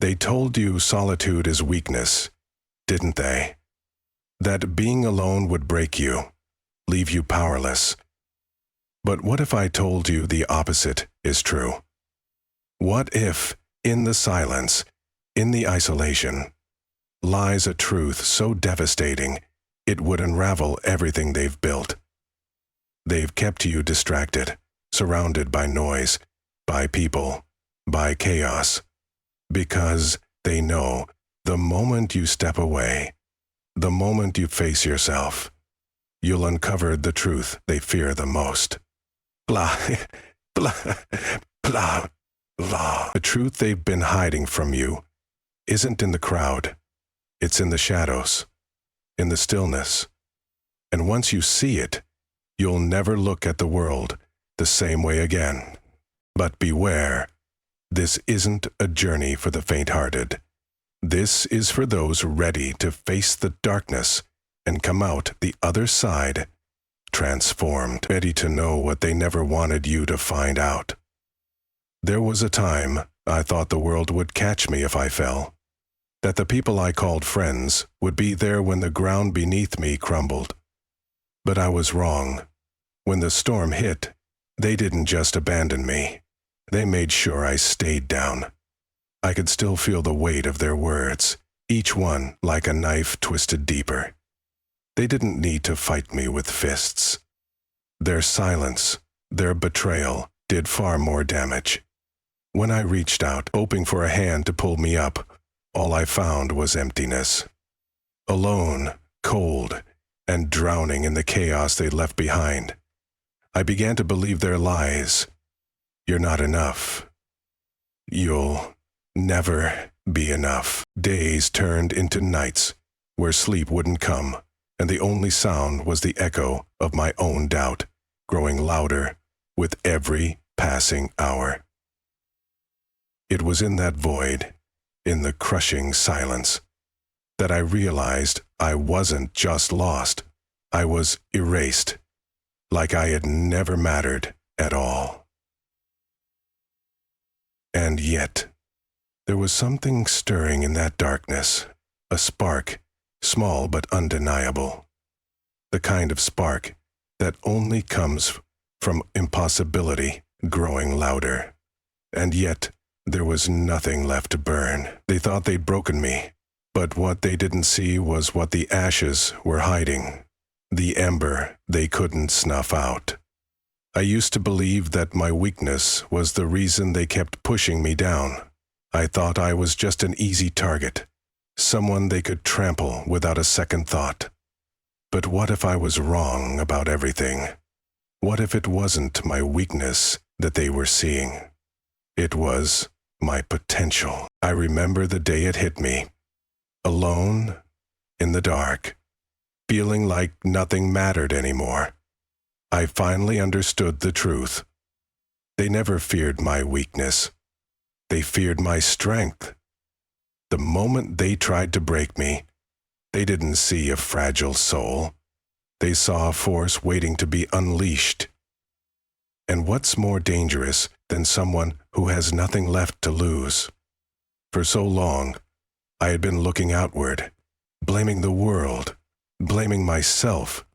They told you solitude is weakness, didn't they? That being alone would break you, leave you powerless. But what if I told you the opposite is true? What if, in the silence, in the isolation, lies a truth so devastating it would unravel everything they've built? They've kept you distracted, surrounded by noise, by people, by chaos, because they know the moment you step away, the moment you face yourself, you'll uncover the truth they fear the most. Blah, blah, blah, blah. The truth they've been hiding from you isn't in the crowd. It's in the shadows, in the stillness. And once you see it, you'll never look at the world the same way again. But beware, this isn't a journey for the faint-hearted. This is for those ready to face the darkness and come out the other side transformed, ready to know what they never wanted you to find out. There was a time I thought the world would catch me if I fell, that the people I called friends would be there when the ground beneath me crumbled. But I was wrong. When the storm hit, they didn't just abandon me. They made sure I stayed down. I could still feel the weight of their words, each one like a knife twisted deeper. They didn't need to fight me with fists. Their silence, their betrayal, did far more damage. When I reached out, hoping for a hand to pull me up, all I found was emptiness. Alone, cold, and drowning in the chaos they left behind, I began to believe their lies. You're not enough. You'll never be enough. Days turned into nights where sleep wouldn't come, and the only sound was the echo of my own doubt, growing louder with every passing hour. It was in that void, in the crushing silence, that I realized I wasn't just lost. I was erased, like I had never mattered at all. And yet, there was something stirring in that darkness, a spark, small but undeniable. The kind of spark that only comes from impossibility growing louder. And yet, there was nothing left to burn. They thought they'd broken me, but what they didn't see was what the ashes were hiding, the ember they couldn't snuff out. I used to believe that my weakness was the reason they kept pushing me down. I thought I was just an easy target, someone they could trample without a second thought. But what if I was wrong about everything? What if it wasn't my weakness that they were seeing? It was my potential. I remember the day it hit me. Alone, in the dark, feeling like nothing mattered anymore. I finally understood the truth. They never feared my weakness. They feared my strength. The moment they tried to break me, they didn't see a fragile soul. They saw a force waiting to be unleashed. And what's more dangerous than someone who has nothing left to lose? For so long, I had been looking outward, blaming the world, blaming myself.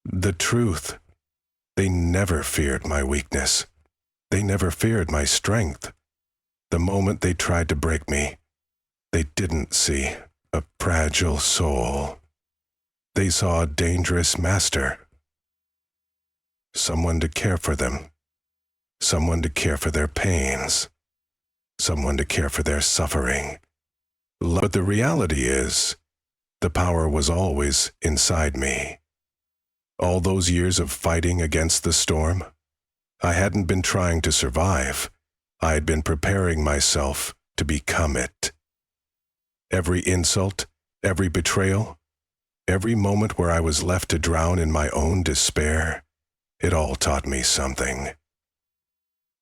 The truth, they never feared my weakness. They never feared my strength. The moment they tried to break me, they didn't see a fragile soul. They saw a dangerous master. Someone to care for them. Someone to care for their pains. Someone to care for their suffering. But the reality is, the power was always inside me. All those years of fighting against the storm, I hadn't been trying to survive. I had been preparing myself to become it. Every insult, every betrayal, every moment where I was left to drown in my own despair, it all taught me something.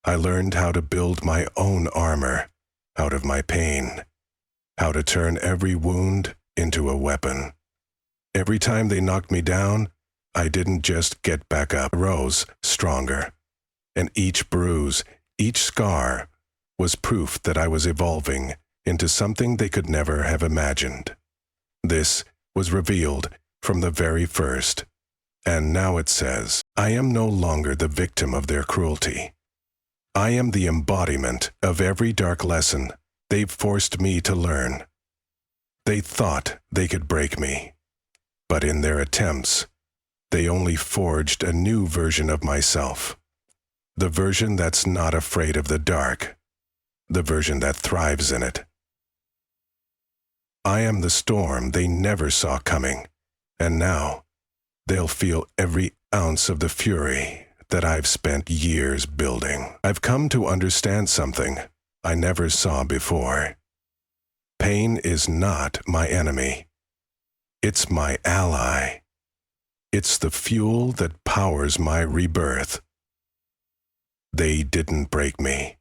I learned how to build my own armor out of my pain, how to turn every wound into a weapon. Every time they knocked me down, I didn't just get back up, I rose stronger. And each bruise, each scar, was proof that I was evolving into something they could never have imagined. This was revealed from the very first, and now it says, I am no longer the victim of their cruelty. I am the embodiment of every dark lesson they've forced me to learn. They thought they could break me, but in their attempts, they only forged a new version of myself. The version that's not afraid of the dark, the version that thrives in it. I am the storm they never saw coming, and now they'll feel every ounce of the fury that I've spent years building. I've come to understand something I never saw before. Pain is not my enemy. It's my ally. It's the fuel that powers my rebirth. They didn't break me.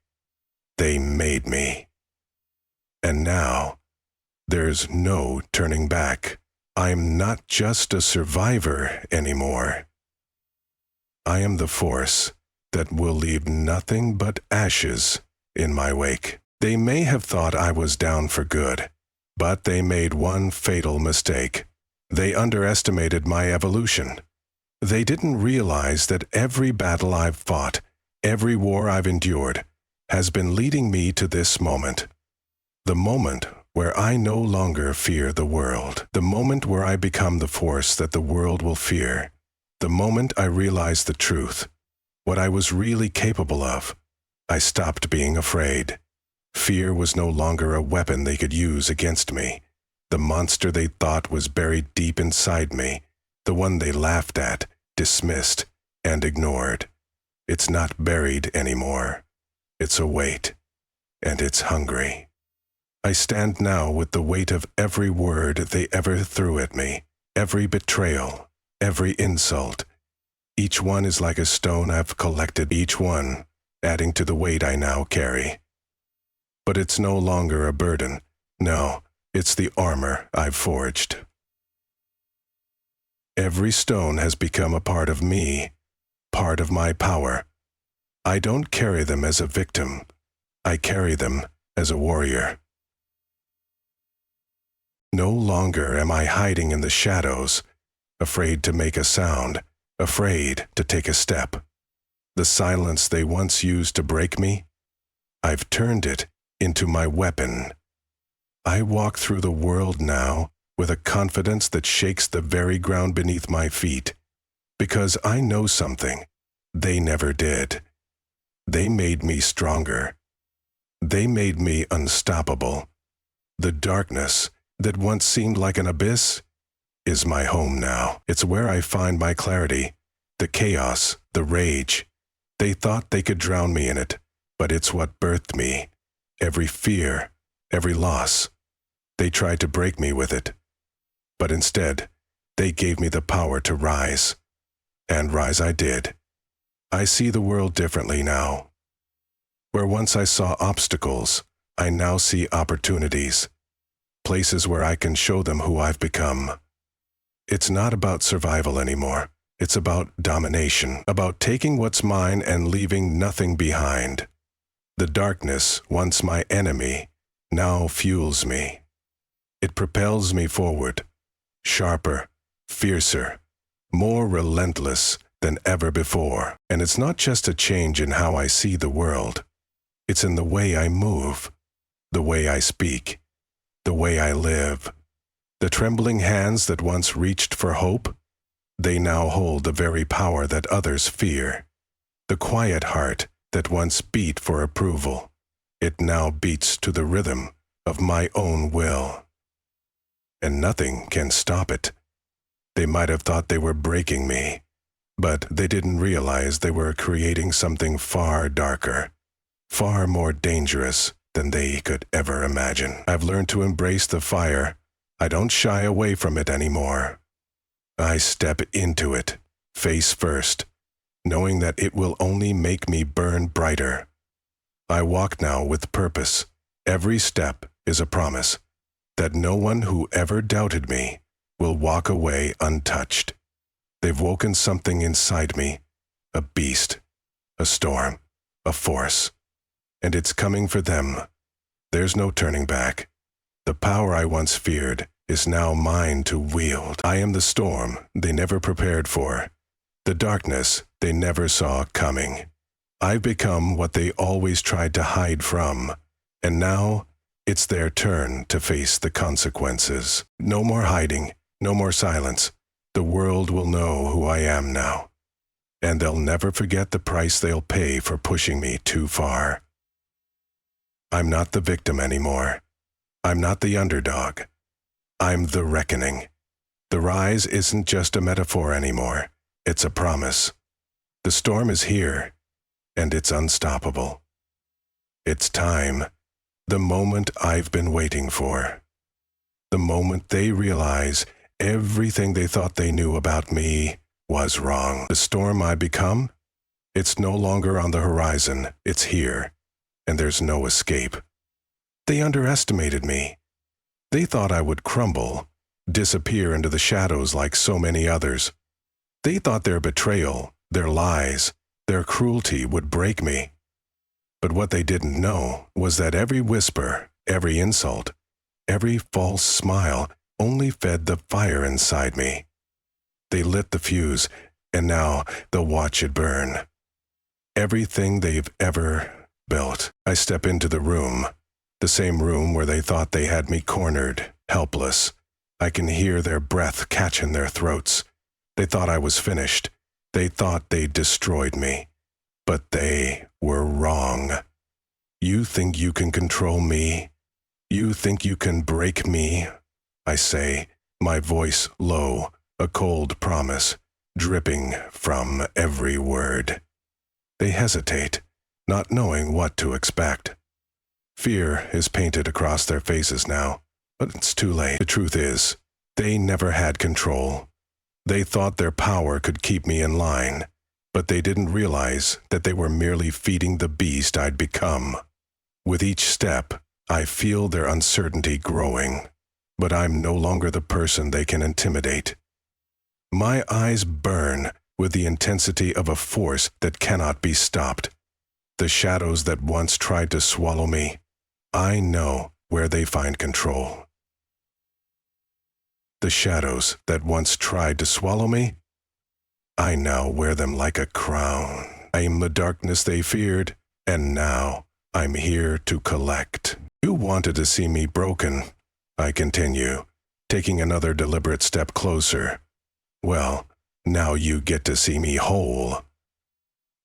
They made me. And now, there's no turning back. I'm not just a survivor anymore. I am the force that will leave nothing but ashes in my wake. They may have thought I was down for good, but they made one fatal mistake. They underestimated my evolution. They didn't realize that every battle I've fought, every war I've endured, has been leading me to this moment. The moment where I no longer fear the world. The moment where I become the force that the world will fear. The moment I realize the truth, what I was really capable of. I stopped being afraid. Fear was no longer a weapon they could use against me. The monster they thought was buried deep inside me, the one they laughed at, dismissed, and ignored. It's not buried anymore. It's awake, and it's hungry. I stand now with the weight of every word they ever threw at me, every betrayal, every insult. Each one is like a stone I've collected, each one adding to the weight I now carry. But it's no longer a burden. No, it's the armor I've forged. Every stone has become a part of me, part of my power. I don't carry them as a victim. I carry them as a warrior. No longer am I hiding in the shadows, afraid to make a sound, afraid to take a step. The silence they once used to break me, I've turned it into my weapon. I walk through the world now with a confidence that shakes the very ground beneath my feet, because I know something they never did. They made me stronger. They made me unstoppable. The darkness that once seemed like an abyss is my home now. It's where I find my clarity, the chaos, the rage. They thought they could drown me in it, but it's what birthed me. Every fear, every loss. They tried to break me with it, but instead, they gave me the power to rise. And rise I did. I see the world differently now. Where once I saw obstacles, I now see opportunities. Places where I can show them who I've become. It's not about survival anymore. It's about domination, about taking what's mine and leaving nothing behind. The darkness, once my enemy, now fuels me. It propels me forward, sharper, fiercer, more relentless than ever before. And it's not just a change in how I see the world. It's in the way I move, the way I speak, the way I live. The trembling hands that once reached for hope, they now hold the very power that others fear. The quiet heart that once beat for approval, it now beats to the rhythm of my own will. And nothing can stop it. They might have thought they were breaking me, but they didn't realize they were creating something far darker, far more dangerous than they could ever imagine. I've learned to embrace the fire. I don't shy away from it anymore. I step into it, face first, knowing that it will only make me burn brighter. I walk now with purpose. Every step is a promise that no one who ever doubted me will walk away untouched. They've woken something inside me, a beast, a storm, a force, and it's coming for them. There's no turning back. The power I once feared is now mine to wield. I am the storm they never prepared for, the darkness they never saw coming. I've become what they always tried to hide from, and now it's their turn to face the consequences. No more hiding, no more silence. The world will know who I am now, and they'll never forget the price they'll pay for pushing me too far. I'm not the victim anymore. I'm not the underdog. I'm the reckoning. The rise isn't just a metaphor anymore. It's a promise. The storm is here, and it's unstoppable. It's time, the moment I've been waiting for. The moment they realize everything they thought they knew about me was wrong. The storm I become, it's no longer on the horizon. It's here, and there's no escape. They underestimated me. They thought I would crumble, disappear into the shadows like so many others. They thought their betrayal, their lies, their cruelty would break me. But what they didn't know was that every whisper, every insult, every false smile only fed the fire inside me. They lit the fuse, and now they'll watch it burn. Everything they've ever built. I step into the room, the same room where they thought they had me cornered, helpless. I can hear their breath catch in their throats. They thought I was finished. They thought they'd destroyed me. But they were wrong. You think you can control me? You think you can break me? I say, my voice low, a cold promise, dripping from every word. They hesitate, not knowing what to expect. Fear is painted across their faces now, but it's too late. The truth is, they never had control. They thought their power could keep me in line, but they didn't realize that they were merely feeding the beast I'd become. With each step, I feel their uncertainty growing, but I'm no longer the person they can intimidate. My eyes burn with the intensity of a force that cannot be stopped. The shadows that once tried to swallow me, I know where they find control. The shadows that once tried to swallow me, I now wear them like a crown. I am the darkness they feared, and now I'm here to collect. You wanted to see me broken, I continue, taking another deliberate step closer. Well, now you get to see me whole.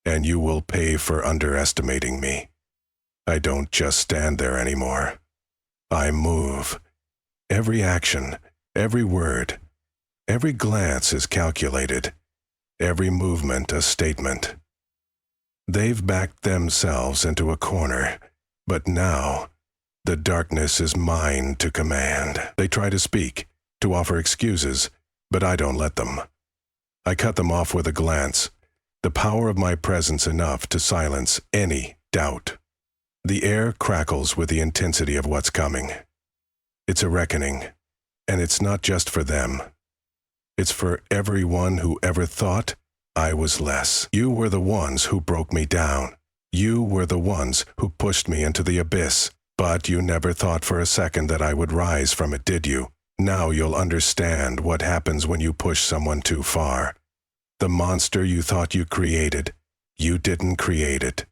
And you will pay for underestimating me. I don't just stand there anymore. I move. Every action, every word, every glance is calculated. Every movement a statement. They've backed themselves into a corner, but now the darkness is mine to command. They try to speak, to offer excuses, but I don't let them. I cut them off with a glance, the power of my presence enough to silence any doubt. The air crackles with the intensity of what's coming. It's a reckoning, and it's not just for them. It's for everyone who ever thought I was less. You were the ones who broke me down. You were the ones who pushed me into the abyss. But you never thought for a second that I would rise from it, did you? Now you'll understand what happens when you push someone too far. The monster you thought you created, you didn't create it.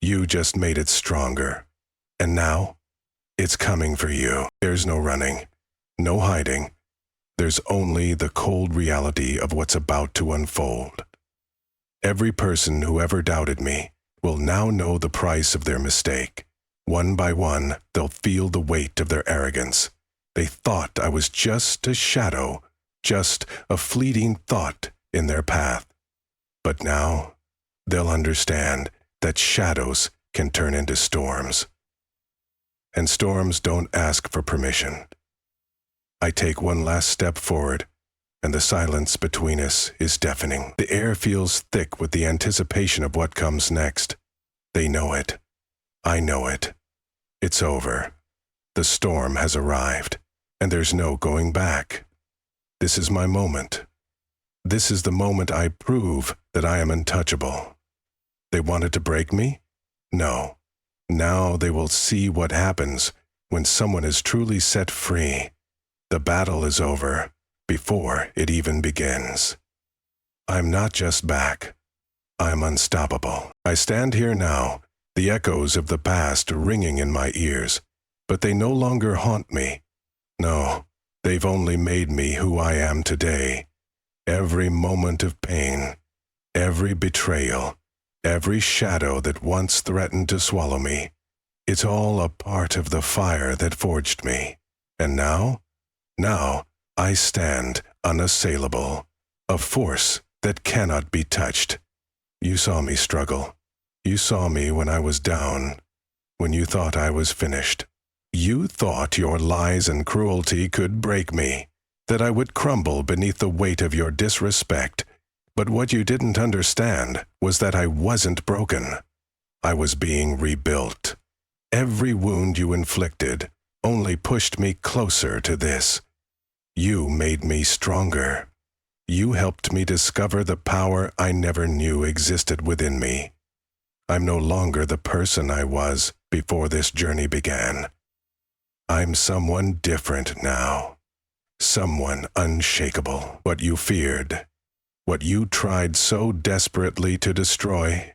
You just made it stronger. And now, it's coming for you. There's no running, no hiding. There's only the cold reality of what's about to unfold. Every person who ever doubted me will now know the price of their mistake. One by one, they'll feel the weight of their arrogance. They thought I was just a shadow, just a fleeting thought in their path. But now, they'll understand that shadows can turn into storms. And storms don't ask for permission. I take one last step forward, and the silence between us is deafening. The air feels thick with the anticipation of what comes next. They know it. I know it. It's over. The storm has arrived, and there's no going back. This is my moment. This is the moment I prove that I am untouchable. They wanted to break me? No. Now they will see what happens when someone is truly set free, the battle is over before it even begins. I'm not just back. I'm unstoppable. I stand here now, the echoes of the past ringing in my ears, but they no longer haunt me. No, they've only made me who I am today. Every moment of pain, every betrayal, every shadow that once threatened to swallow me, it's all a part of the fire that forged me. And now I stand unassailable, a force that cannot be touched. You saw me struggle. You saw me when I was down, when you thought I was finished. You thought your lies and cruelty could break me, that I would crumble beneath the weight of your disrespect. But what you didn't understand was that I wasn't broken. I was being rebuilt. Every wound you inflicted only pushed me closer to this. You made me stronger. You helped me discover the power I never knew existed within me. I'm no longer the person I was before this journey began. I'm someone different now. Someone unshakable. What you feared, what you tried so desperately to destroy,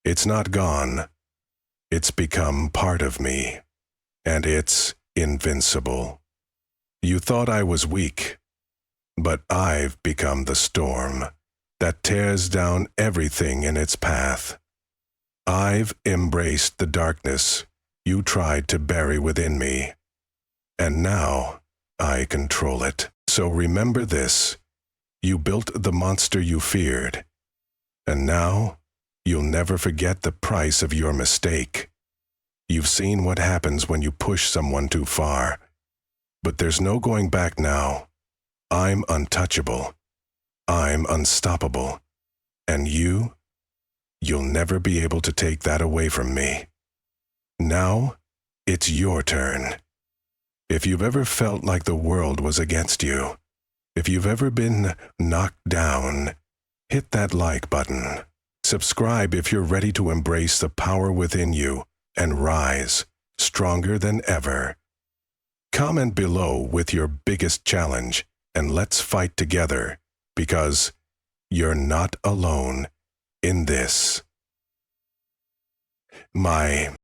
it's not gone. It's become part of me, and it's invincible. You thought I was weak, but I've become the storm that tears down everything in its path. I've embraced the darkness you tried to bury within me, and now I control it. So remember this: you built the monster you feared, and now you'll never forget the price of your mistake. You've seen what happens when you push someone too far, but there's no going back now. I'm untouchable. I'm unstoppable. And you'll never be able to take that away from me. Now, it's your turn. If you've ever felt like the world was against you, if you've ever been knocked down, hit that like button. Subscribe if you're ready to embrace the power within you and rise stronger than ever. Comment below with your biggest challenge, and let's fight together, because you're not alone in this. My